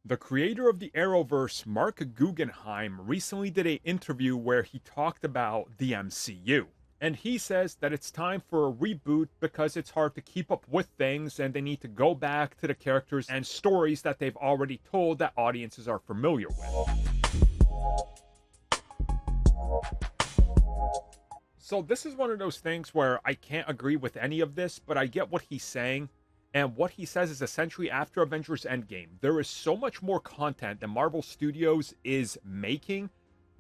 The creator of the Arrowverse, Mark Guggenheim, recently did an interview where he talked about the MCU. And he says that it's time for a reboot because it's hard to keep up with things and they need to go back to the characters and stories that they've already told that audiences are familiar with. So this is one of those things where I can't agree with any of this, but I get what he's saying. And what he says is essentially after Avengers Endgame, there is so much more content that Marvel Studios is making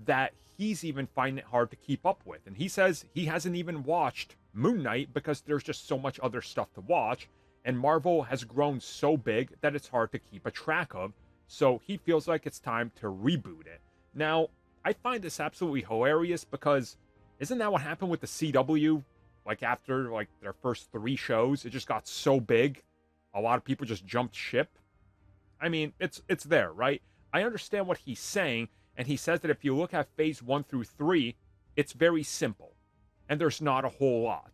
that he's even finding it hard to keep up with. And he says he hasn't even watched Moon Knight because there's just so much other stuff to watch. And Marvel has grown so big that it's hard to keep a track of. So he feels like it's time to reboot it. Now, I find this absolutely hilarious because isn't that what happened with the CW? Like after like their first 3 shows, it just got so big, a lot of people just jumped ship. I mean, it's there, right? I understand what he's saying, and he says that if you look at phase 1 through 3, it's very simple, and there's not a whole lot.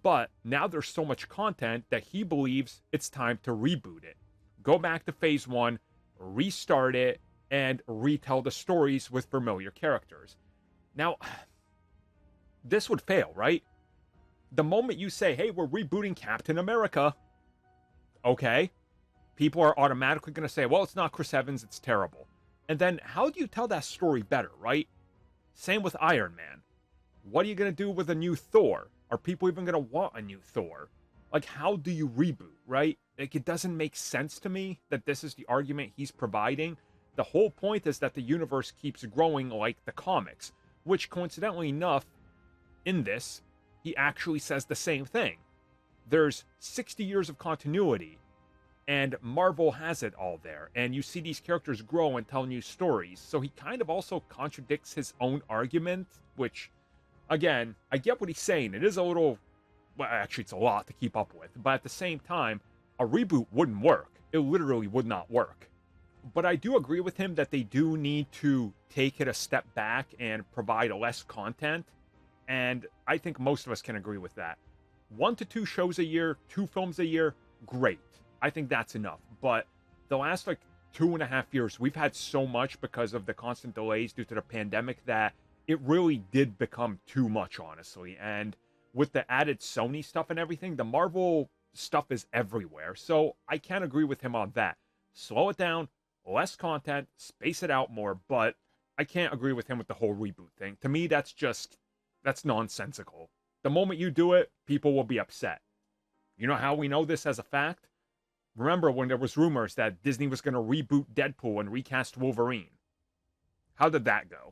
But now there's so much content that he believes it's time to reboot it. Go back to phase 1, restart it, and retell the stories with familiar characters. Now, this would fail, right? The moment you say, hey, we're rebooting Captain America, okay, people are automatically going to say, well, it's not Chris Evans, it's terrible. And then how do you tell that story better, right? Same with Iron Man. What are you going to do with a new Thor? Are people even going to want a new Thor? Like, how do you reboot, right? Like, it doesn't make sense to me that this is the argument he's providing. The whole point is that the universe keeps growing like the comics, which coincidentally enough, in this, he actually says the same thing. There's 60 years of continuity, and Marvel has it all there, and you see these characters grow and tell new stories, so he kind of also contradicts his own argument, which, again, I get what he's saying. It is a little, well, actually, it's a lot to keep up with, but at the same time, a reboot wouldn't work. It literally would not work. But I do agree with him that they do need to take it a step back and provide less content. And I think most of us can agree with that. 1 to 2 shows a year, 2 films a year, great. I think that's enough. But the last 2.5 years, we've had so much because of the constant delays due to the pandemic that it really did become too much, honestly. And with the added Sony stuff and everything, the Marvel stuff is everywhere. So I can't agree with him on that. Slow it down, less content, space it out more. But I can't agree with him with the whole reboot thing. To me, that's nonsensical. The moment you do it, people will be upset. You know how we know this as a fact? Remember when there was rumors that Disney was going to reboot Deadpool and recast Wolverine? How did that go?